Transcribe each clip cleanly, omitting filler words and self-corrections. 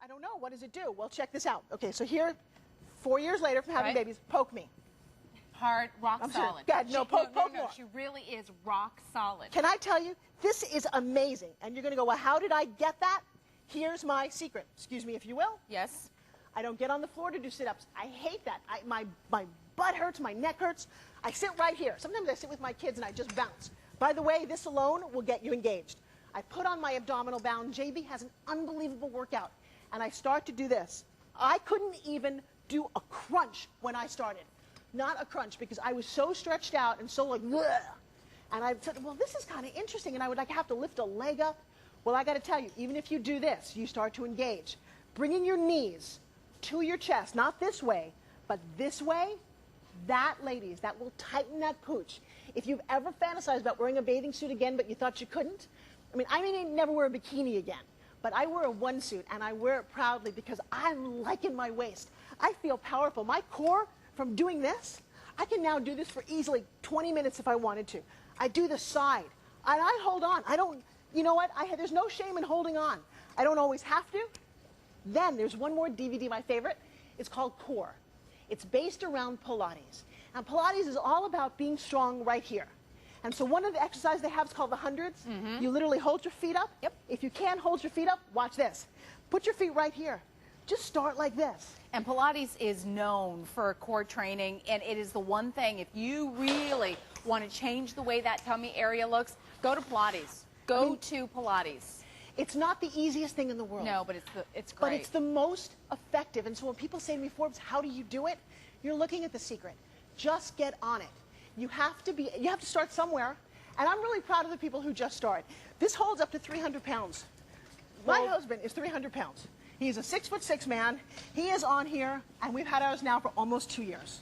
I don't know. What does it do? Well, check this out. Okay, so here, 4 years later from having babies, poke me. Hard, rock I'm solid. Sure. God, no, poke more. She really is rock solid. Can I tell you, this is amazing. And you're going to go, well, how did I get that? Here's my secret. Excuse me, if you will. Yes. I don't get on the floor to do sit-ups. I hate that. My butt hurts, my neck hurts. I sit right here. Sometimes I sit with my kids and I just bounce. By the way, this alone will get you engaged. I put on my abdominal band. JB has an unbelievable workout. And I start to do this. I couldn't even do a crunch when I started. Not a crunch, because I was so stretched out and so like, bleh. And I said, well, this is kind of interesting. And I would like have to lift a leg up. Well, I got to tell you, even if you do this, you start to engage. Bringing your knees to your chest, not this way, but this way, that, ladies, that will tighten that pooch. If you've ever fantasized about wearing a bathing suit again, but you thought you couldn't, I may never wear a bikini again, but I wear a onesuit, and I wear it proudly because I'm liking my waist. I feel powerful. My core, from doing this, I can now do this for easily 20 minutes if I wanted to. I do the side, and I hold on. I don't, you know what? There's no shame in holding on. I don't always have to. Then there's one more DVD, my favorite. It's called Core. It's based around Pilates. And Pilates is all about being strong right here. And so one of the exercises they have is called the hundreds. You literally hold your feet up. Yep. If you can't hold your feet up, watch this. Put your feet right here. Just start like this. And Pilates is known for core training, and it is the one thing, if you really want to change the way that tummy area looks, go to Pilates. Go to Pilates. It's not the easiest thing in the world. No, but it's great. But it's the most effective. And so when people say to me, Forbes, how do you do it? You're looking at the secret. Just get on it. You have to start somewhere. And I'm really proud of the people who just start. This holds up to 300 pounds. My husband is 300 pounds. He's a 6'6" man. He is on here, and we've had ours now for almost 2 years.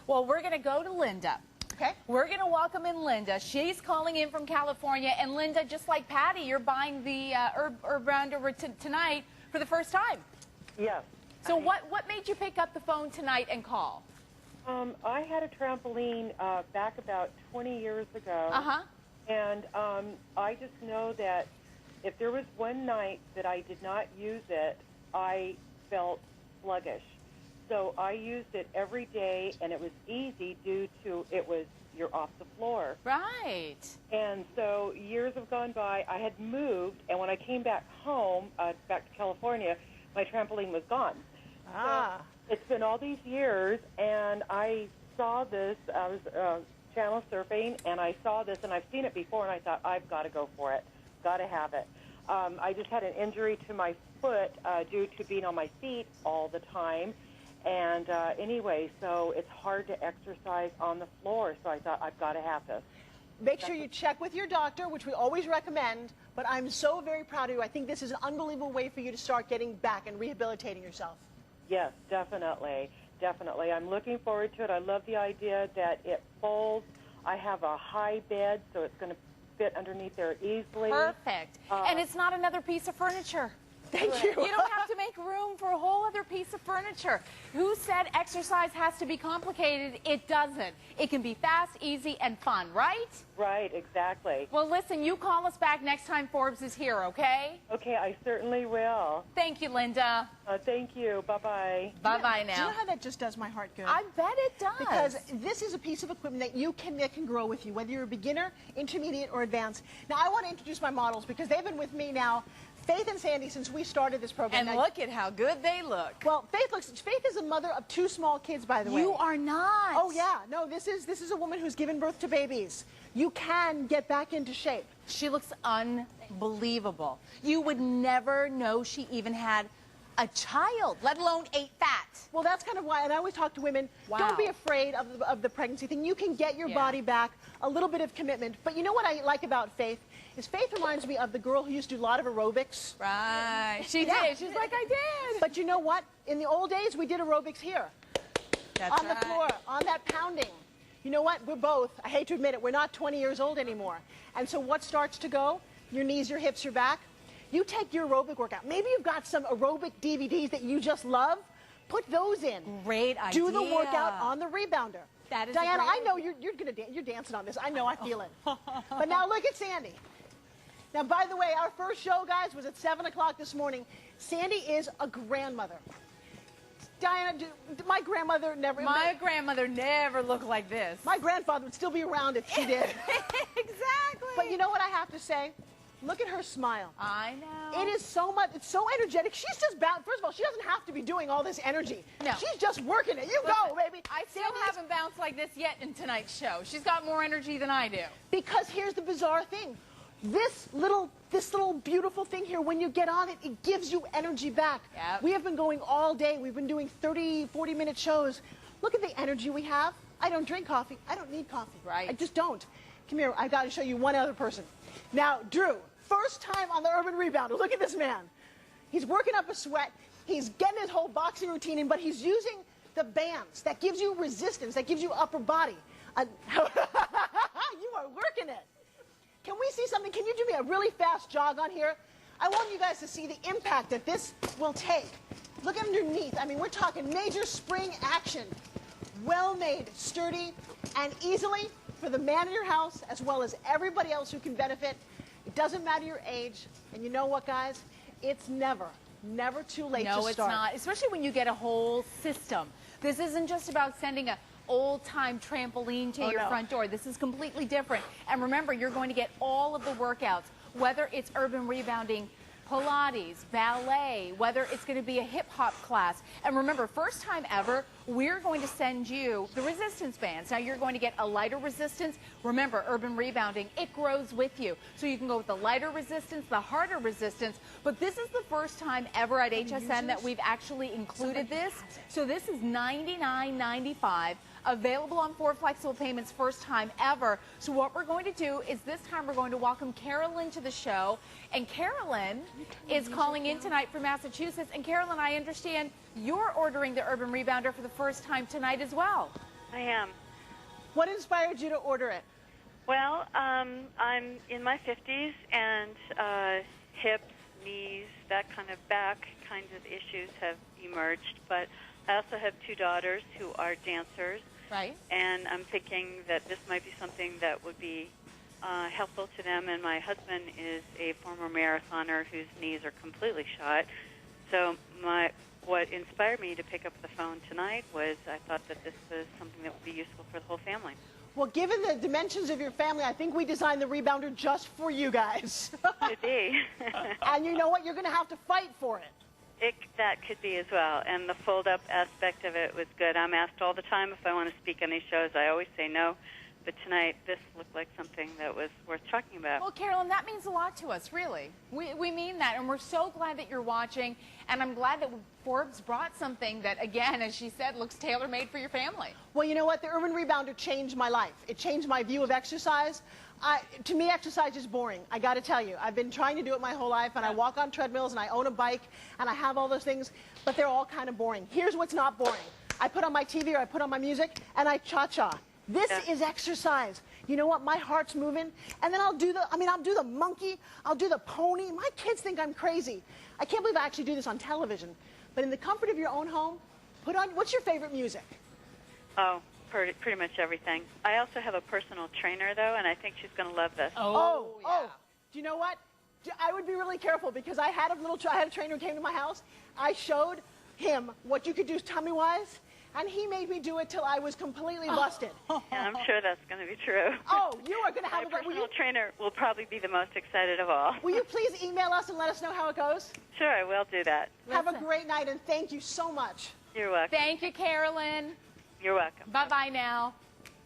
Well, we're going to go to Linda. Okay. We're going to welcome in Linda. She's calling in from California. And Linda, just like Patty, you're buying the Rebounder tonight for the first time. Yes. So what made you pick up the phone tonight and call? I had a trampoline back about 20 years ago. Uh-huh. And I just know that if there was one night that I did not use it, I felt sluggish. So I used it every day, and it was easy due to you're off the floor. Right. And so years have gone by. I had moved, and when I came back home, back to California, my trampoline was gone. Ah. So it's been all these years, and I saw this. I was channel surfing, and I saw this, and I've seen it before, and I thought, I've got to go for it. Got to have it. I just had an injury to my foot due to being on my feet all the time. And anyway, so it's hard to exercise on the floor, so I thought, I've got to have this. Make sure you check with your doctor, which we always recommend, but I'm so very proud of you. I think this is an unbelievable way for you to start getting back and rehabilitating yourself. Yes, definitely, definitely. I'm looking forward to it. I love the idea that it folds. I have a high bed, so it's going to fit underneath there easily. Perfect. And it's not another piece of furniture. Thank you. You don't have to make room for a whole other piece of furniture. Who said exercise has to be complicated? It doesn't. It can be fast, easy, and fun, right? Right, exactly. Well, listen, you call us back next time Forbes is here, okay? Okay, I certainly will. Thank you, Linda. Thank you. Bye-bye. Bye-bye now. Do you know how that just does my heart good? I bet it does. Because this is a piece of equipment that can grow with you, whether you're a beginner, intermediate, or advanced. Now, I want to introduce my models because they've been with me now, Faith and Sandy, since we started this program. And look at how good they look. Well, Faith is a mother of 2 small kids, by the way. You are not. Oh, yeah. No, this is a woman who's given birth to babies. You can get back into shape. She looks unbelievable. You would never know she even had a child, let alone ate fat. Well, that's kind of why, and I always talk to women, don't be afraid of the pregnancy thing. You can get your body back, a little bit of commitment. But you know what I like about Faith? Is Faith reminds me of the girl who used to do a lot of aerobics. Right. She did. She's like, I did. But you know what? In the old days, we did aerobics here. That's on the floor, on that pounding. You know what? We're both, I hate to admit it, we're not 20 years old anymore. And so what starts to go? Your knees, your hips, your back. You take your aerobic workout. Maybe you've got some aerobic DVDs that you just love. Put those in. Great idea. Do the workout on the Rebounder. That is Diana, I know you're dancing on this. I know, I feel it. But now look at Sandy. Now, by the way, our first show, guys, was at 7 o'clock this morning. Sandy is a grandmother. Diana, my grandmother never... My grandmother never looked like this. My grandfather would still be around if she did. Exactly. But you know what I have to say? Look at her smile. I know. It is so much, it's so energetic. She's just bound. First of all, she doesn't have to be doing all this energy. No. She's just working it. You go, baby. I still haven't bounced like this yet in tonight's show. She's got more energy than I do. Because here's the bizarre thing. This little beautiful thing here, when you get on it, it gives you energy back. Yep. We have been going all day. We've been doing 30, 40-minute shows. Look at the energy we have. I don't drink coffee. I don't need coffee. Right. I just don't. Come here. I've got to show you one other person. Now, Drew, first time on the Urban Rebounder. Look at this man. He's working up a sweat. He's getting his whole boxing routine in, but he's using the bands that gives you resistance, that gives you upper body. You are working it. Can we see something? Can you do me a really fast jog on here? I want you guys to see the impact that this will take. Look underneath. I mean, we're talking major spring action. Well-made, sturdy, and easily for the man in your house as well as everybody else who can benefit. It doesn't matter your age. And you know what, guys? It's never too late to start. No, it's not. Especially when you get a whole system. This isn't just about sending a old-time trampoline to your front door. This is completely different. And remember, you're going to get all of the workouts, whether it's urban rebounding, Pilates, ballet, whether it's going to be a hip-hop class. And remember, first time ever, we're going to send you the resistance bands. Now, you're going to get a lighter resistance. Remember, urban rebounding, it grows with you. So you can go with the lighter resistance, the harder resistance. But this is the first time ever at HSN that we've actually included this. So this is $99.95. Available on 4 flexible payments, first time ever. So what we're going to do is this time we're going to welcome Carolyn to the show. And Carolyn is calling in tonight from Massachusetts. And Carolyn, I understand you're ordering the Urban Rebounder for the first time tonight as well. I am. What inspired you to order it? Well, I'm in my 50s, and hips, knees, that kind of back kinds of issues have emerged. But I also have 2 daughters who are dancers. Right. And I'm thinking that this might be something that would be helpful to them. And my husband is a former marathoner whose knees are completely shot. So what inspired me to pick up the phone tonight was I thought that this was something that would be useful for the whole family. Well, given the dimensions of your family, I think we designed the Rebounder just for you guys. Could be. And you know what? You're going to have to fight for it. That could be as well, and the fold-up aspect of it was good. I'm asked all the time if I want to speak on these shows. I always say no, but tonight this looked like something that was worth talking about. Well, Carolyn, that means a lot to us, really. We mean that, and we're so glad that you're watching, and I'm glad that Forbes brought something that, again, as she said, looks tailor-made for your family. Well, you know what? The Urban Rebounder changed my life. It changed my view of exercise. To me, exercise is boring. I got to tell you. I've been trying to do it my whole life, and I walk on treadmills, and I own a bike, and I have all those things, but they're all kind of boring. Here's what's not boring. I put on my TV or I put on my music, and I cha-cha. This is exercise. You know what? My heart's moving, and then I'll do the monkey, I'll do the pony. My kids think I'm crazy. I can't believe I actually do this on television. But in the comfort of your own home, put on, what's your favorite music? Oh, pretty much everything. I also have a personal trainer, though, and I think she's going to love this. Oh, do you know what? I would be really careful because I had a trainer who came to my house. I showed him what you could do tummy-wise, and he made me do it till I was completely busted. Yeah, I'm sure that's going to be true. Oh, you are going to have My personal trainer will probably be the most excited of all. Will you please email us and let us know how it goes? Sure, I will do that. Have a great night, and thank you so much. You're welcome. Thank you, Carolyn. You're welcome. Bye-bye now.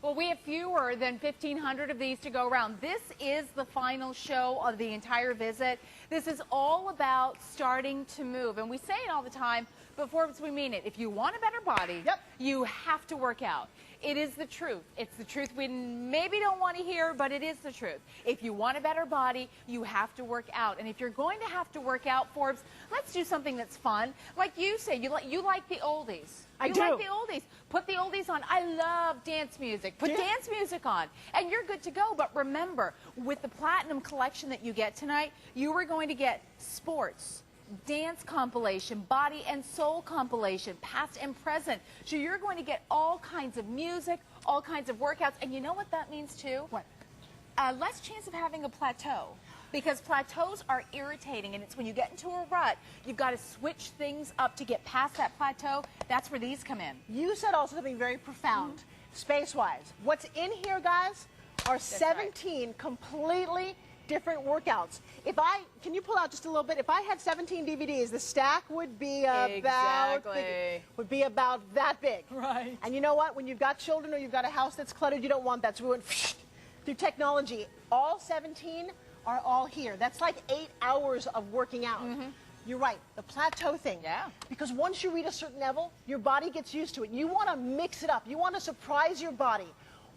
Well, we have fewer than 1,500 of these to go around. This is the final show of the entire visit. This is all about starting to move. And we say it all the time, but Forbes, we mean it. If you want a better body, you have to work out. It is the truth. It's the truth we maybe don't want to hear, but it is the truth. If you want a better body, you have to work out. And if you're going to have to work out, Forbes, let's do something that's fun. Like you say, you like the oldies. I do. You like the oldies. Put the oldies on. I love dance music. Put dance music on, and you're good to go. But remember, with the Platinum Collection that you get tonight, you are going to get sports, dance compilation, body and soul compilation, past and present. So you're going to get all kinds of music, all kinds of workouts. And you know what that means, too? What? Less chance of having a plateau. Because plateaus are irritating, and it's when you get into a rut, you've got to switch things up to get past that plateau. That's where these come in. You said also something very profound, space-wise. What's in here, guys, are 17 completely different workouts. Can you pull out just a little bit? If I had 17 DVDs, the stack would be about that big. Right. And you know what? When you've got children or you've got a house that's cluttered, you don't want that. So we went through technology. All 17 are all here. That's like 8 hours of working out. You're right, the plateau thing. Yeah. Because once you reach a certain level, your body gets used to it. You want to mix it up. You want to surprise your body.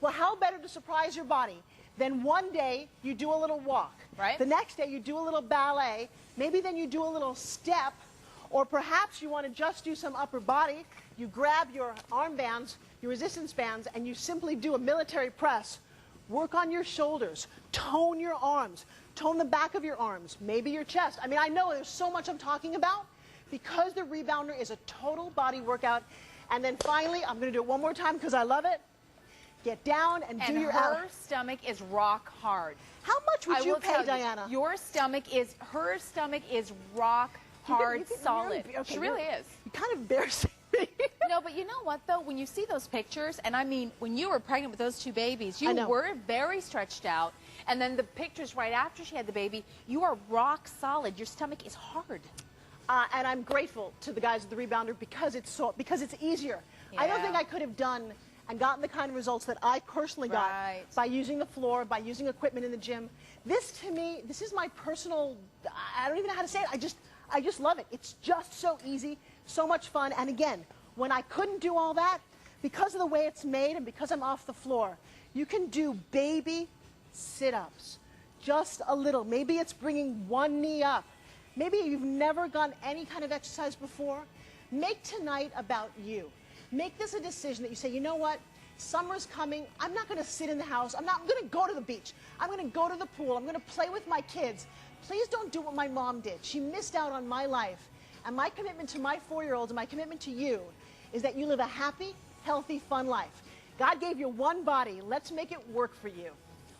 Well, how better to surprise your body than one day you do a little walk. Right. The next day you do a little ballet. Maybe then you do a little step. Or perhaps you want to just do some upper body. You grab your armbands, your resistance bands, and you simply do a military press. Work on your shoulders, tone your arms, tone the back of your arms, maybe your chest. I mean, I know there's so much I'm talking about because the Rebounder is a total body workout. And then finally, I'm going to do it one more time because I love it. Get down and do your her stomach is rock hard. How much would you pay, Diana? Her stomach is rock hard, solid. Really, okay, she really is. You kind of embarrassing me. No, but you know what, though? When you see those pictures, and I mean, when you were pregnant with those 2 babies, you were very stretched out. And then the pictures right after she had the baby, you are rock solid. Your stomach is hard. And I'm grateful to the guys at the Rebounder because it's easier. Yeah. I don't think I could have done and gotten the kind of results that I personally got by using the floor, by using equipment in the gym. This, to me, this is my personal, I don't even know how to say it. I just love it. It's just so easy, so much fun. And again, when I couldn't do all that, because of the way it's made and because I'm off the floor, you can do baby sit-ups, just a little. Maybe it's bringing one knee up. Maybe you've never done any kind of exercise before. Make tonight about you. Make this a decision that you say, you know what, summer's coming. I'm not going to sit in the house. I'm going to go to the beach. I'm going to go to the pool. I'm going to play with my kids. Please don't do what my mom did. She missed out on my life. And my commitment to my 4-year-olds and my commitment to you is that you live a happy, healthy, fun life. God gave you one body. Let's make it work for you.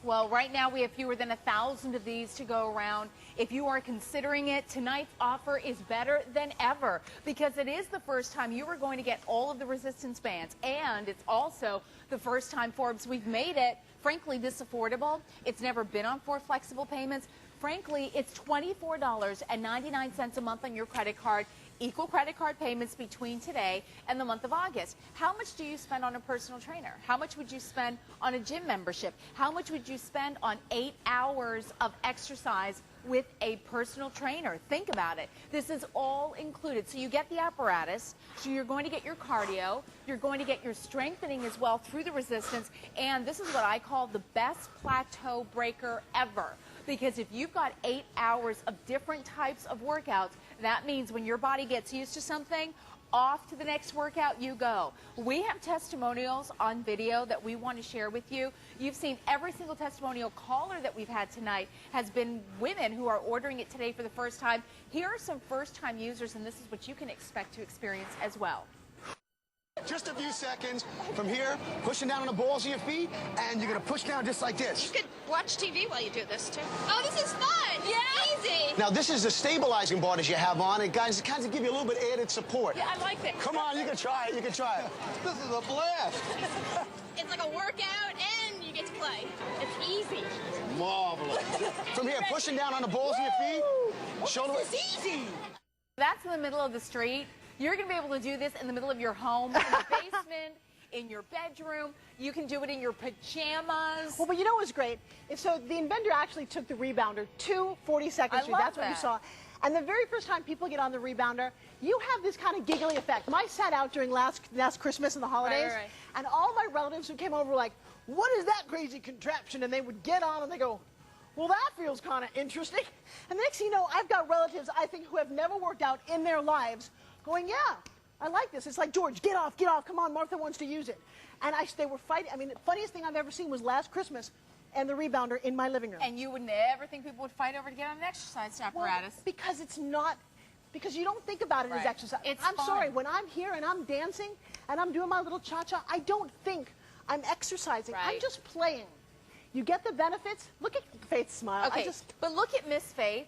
Well, right now we have fewer than 1,000 of these to go around. If you are considering it, tonight's offer is better than ever because it is the first time you are going to get all of the resistance bands, and it's also the first time, Forbes, we've made it, frankly, this affordable. It's never been on 4 flexible payments. Frankly, it's $24.99 a month on your credit card. Equal credit card payments between today and the month of August. How much do you spend on a personal trainer? How much would you spend on a gym membership? How much would you spend on 8 hours of exercise with a personal trainer? Think about it. This is all included. So you get the apparatus, so you're going to get your cardio, you're going to get your strengthening as well through the resistance, and this is what I call the best plateau breaker ever. Because if you've got 8 hours of different types of workouts, that means when your body gets used to something, off to the next workout you go. We have testimonials on video that we want to share with you. You've seen every single testimonial caller that we've had tonight has been women who are ordering it today for the first time. Here are some first-time users, and this is what you can expect to experience as well. Just a few seconds from here, pushing down on the balls of your feet, and you're going to push down just like this. You could watch TV while you do this, too. Oh, this is fun. Yeah. Easy. Now, this is the stabilizing bar that you have on. It guys, kind of give you a little bit added support. Yeah, I like that. Come on, you can try it. You can try it. This is a blast. It's like a workout, and you get to play. It's easy. Marvelous. From here, pushing down on the balls of your feet. Shoulder. It's easy. That's in the middle of the street. You're going to be able to do this in the middle of your home, in the basement, in your bedroom. You can do it in your pajamas. Well, but you know what's great? So the inventor actually took the Rebounder to 42nd Street. That's what you saw. And the very first time people get on the Rebounder, you have this kind of giggly effect. I sat out during last Christmas and the holidays, and all my relatives who came over were like, what is that crazy contraption? And they would get on and they go, well, that feels kind of interesting. And the next thing you know, I've got relatives, I think, who have never worked out in their lives going, yeah, I like this. It's like, George, get off, come on, Martha wants to use it. And they were fighting. I mean, the funniest thing I've ever seen was last Christmas and the Rebounder in my living room. And you would never think people would fight over to get on an exercise apparatus. Well, because it's not, because you don't think about it as exercise. I'm fun. sorry, when I'm here and I'm dancing and I'm doing my little cha-cha, I don't think I'm exercising. I'm just playing. You get the benefits. Look at Faith's smile. Okay, but look at Miss Faith,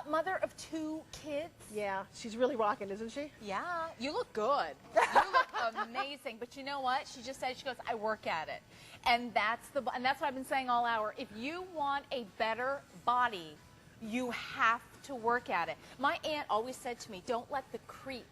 mother of 2 kids. Yeah, she's really rocking, isn't she? Yeah, you look good. You look amazing. But you know what? She just said, she goes, I work at it. And that's what I've been saying all hour. If you want a better body, you have to work at it. My aunt always said to me, don't let the creep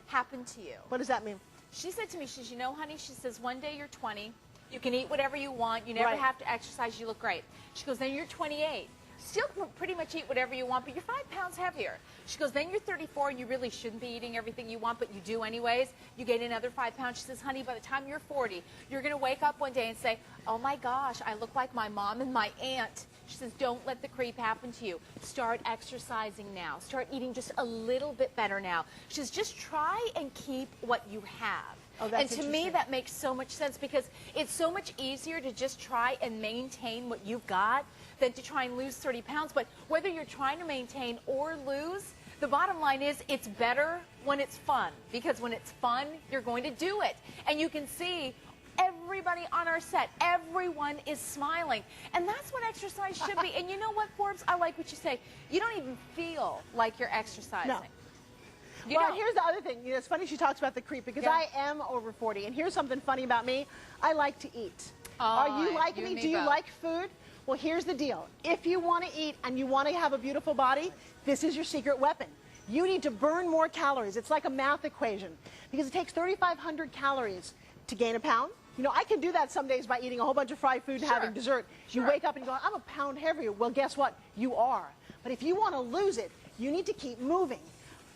happen to you. What does that mean? She said to me, she says, you know, honey, she says, one day you're 20, you can eat whatever you want, you never have to exercise, you look great. She goes, then you're 28. Still pretty much eat whatever you want, but you're 5 pounds heavier. She goes, then you're 34 and you really shouldn't be eating everything you want, but you do anyways. You gain another 5 pounds. She says, honey, by the time you're 40, you're going to wake up one day and say, oh my gosh, I look like my mom and my aunt. She says, don't let the creep happen to you. Start exercising now. Start eating just a little bit better now. She says, just try and keep what you have. Oh, that's and to me, that makes so much sense because it's so much easier to just try and maintain what you've got than to try and lose 30 pounds. But whether you're trying to maintain or lose, the bottom line is it's better when it's fun, because when it's fun, you're going to do it. And you can see everybody on our set, everyone is smiling. And that's what exercise should be. And you know what, Forbes? I like what you say. You don't even feel like you're exercising. No. Well, here's the other thing. You know, it's funny she talks about the creep because I am over 40. And here's something funny about me. I like to eat. Are you like me? Do you like food? Well, here's the deal. If you want to eat and you want to have a beautiful body, this is your secret weapon. You need to burn more calories. It's like a math equation because it takes 3,500 calories to gain a pound. You know, I can do that some days by eating a whole bunch of fried food and having dessert. You wake up and you go, I'm a pound heavier. Well, guess what? You are. But if you want to lose it, you need to keep moving.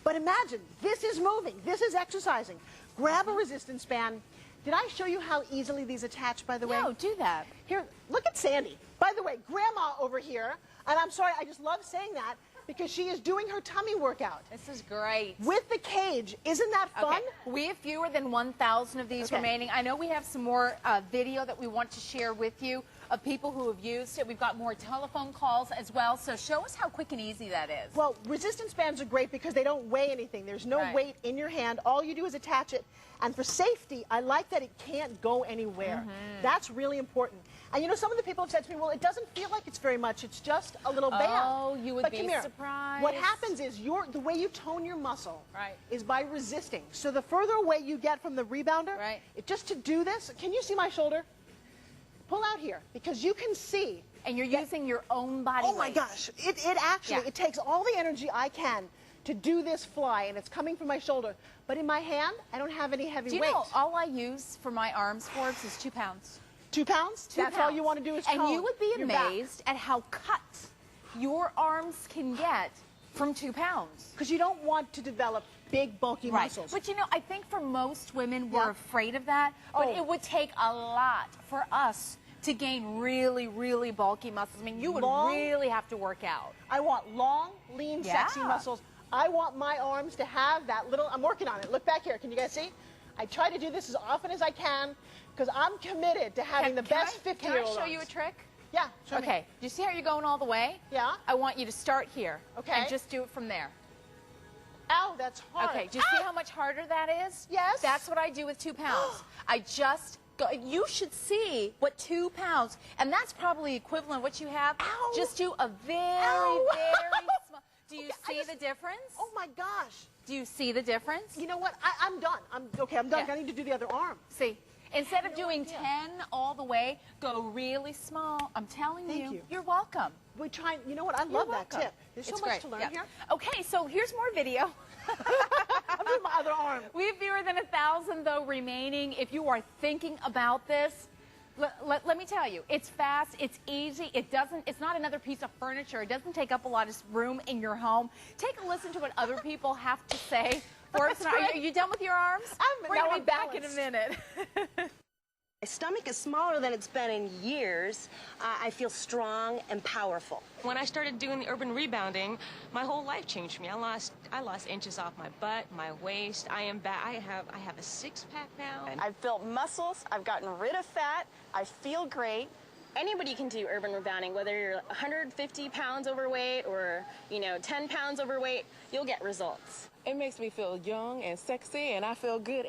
But imagine, this is moving. This is exercising. Grab a resistance band. Did I show you how easily these attach, by the way? No, do that. Here, look at Sandy. By the way, Grandma over here, and I'm sorry, I just love saying that because she is doing her tummy workout. This is great. With the cage. Isn't that fun? Okay. We have fewer than 1,000 of these remaining. I know we have some more video that we want to share with you of people who have used it. We've got more telephone calls as well. So show us how quick and easy that is. Well, resistance bands are great because they don't weigh anything. There's no weight in your hand. All you do is attach it. And for safety, I like that it can't go anywhere. That's really important. And you know, some of the people have said to me, well, it doesn't feel like it's very much. It's just a little band. Oh, you would be surprised. What happens is the way you tone your muscle is by resisting. So the further away you get from the rebounder, just to do this, can you see my shoulder? Pull out here because you can see. And you're using your own body weight. Oh my gosh. It actually, it takes all the energy I can to do this fly, and it's coming from my shoulder. But in my hand, I don't have any heavy weight. Do you know all I use for my arms, Forbes, is 2 pounds. 2 pounds? That's all you want to do is tone. And you would be amazed at how cut your arms can get from 2 pounds. Because you don't want to develop big, bulky muscles. But you know, I think for most women, we're afraid of that. But it would take a lot for us to gain really, really bulky muscles. I mean, you would really have to work out. I want long, lean, sexy muscles. I want my arms to have that little, I'm working on it. Look back here. Can you guys see? I try to do this as often as I can because I'm committed to having the best 50-year-old Can I show you a trick? Yeah. Okay. Do you see how you're going all the way? Yeah. I want you to start here. Okay. And just do it from there. Ow, that's hard. Okay. Do you see how much harder that is? Yes. That's what I do with 2 pounds. I just go. You should see what 2 pounds, and that's probably equivalent to what you have. Ow. Just do a very, very small. Do you see the difference? Oh my gosh. Do you see the difference? You know what? I'm done. I'm done. I need to do the other arm. See, instead of doing 10 all the way, go really small. I'm telling you. You're welcome. We try. You know what? I love that tip. There's so much to learn here. Okay, so here's more video. I'm doing my other arm. We have fewer than 1,000 though remaining. If you are thinking about this, let me tell you, it's fast, it's easy, it's not another piece of furniture, it doesn't take up a lot of room in your home. Take a listen to what other people have to say. Forbes, are you done with your arms? We're going to be back in a minute. My stomach is smaller than it's been in years. I feel strong and powerful. When I started doing the urban rebounding, my whole life changed for me. I lost inches off my butt, my waist. I am back. I have a six-pack now. I've built muscles. I've gotten rid of fat. I feel great. Anybody can do urban rebounding, whether you're 150 pounds overweight or 10 pounds overweight. You'll get results. It makes me feel young and sexy, and I feel good.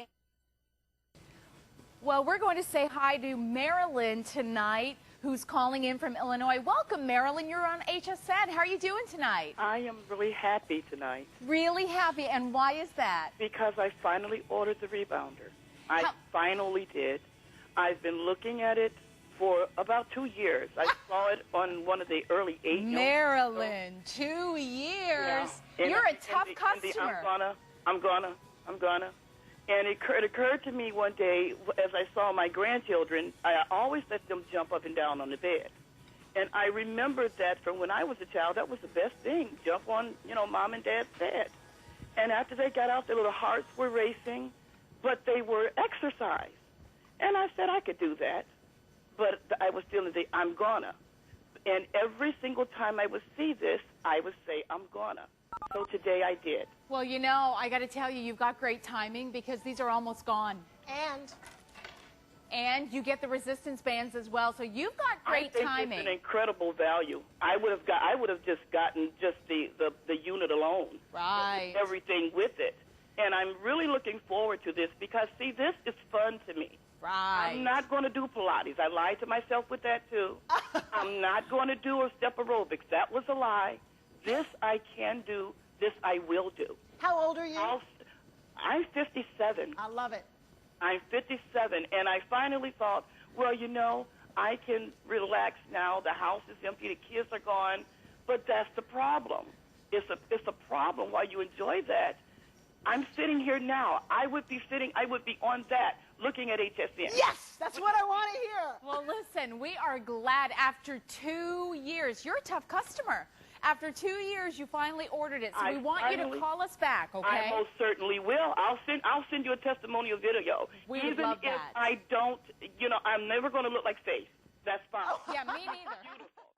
Well, we're going to say hi to Marilyn tonight, who's calling in from Illinois. Welcome, Marilyn. You're on HSN. How are you doing tonight? I am really happy tonight. Really happy. And why is that? Because I finally ordered the rebounder. I finally did. I've been looking at it for about 2 years. I saw it on one of the early 8. Marilyn, 2 years. Yeah. You're a tough customer. I'm gonna. And it occurred to me one day as I saw my grandchildren, I always let them jump up and down on the bed. And I remembered that from when I was a child, that was the best thing, jump on, mom and dad's bed. And after they got out, their little hearts were racing, but they were exercised. And I said I could do that, but I was still in the I'm gonna. And every single time I would see this, I would say I'm gonna. So today I did. Well, I got to tell you, you've got great timing because these are almost gone. And you get the resistance bands as well, so you've got great timing. I think it's an incredible value. I would have just gotten just the unit alone. Right. Everything with it. And I'm really looking forward to this because, see, this is fun to me. Right. I'm not going to do Pilates. I lied to myself with that, too. I'm not going to do a step aerobics. That was a lie. This I can do. This I will do. How old are you? I'm 57. I love it. I'm 57, and I finally thought, well, I can relax now. The house is empty. The kids are gone. But that's the problem. It's a problem while you enjoy that. I'm sitting here now. I would be on that, looking at HSN. Yes, that's what I want to hear. Well, listen, we are glad after 2 years. You're a tough customer. After 2 years, you finally ordered it, so we want you to call us back, okay? I most certainly will. I'll send you a testimonial video. We would love that. Even if I don't, I'm never going to look like Faith. That's fine. Yeah, me neither. Beautiful.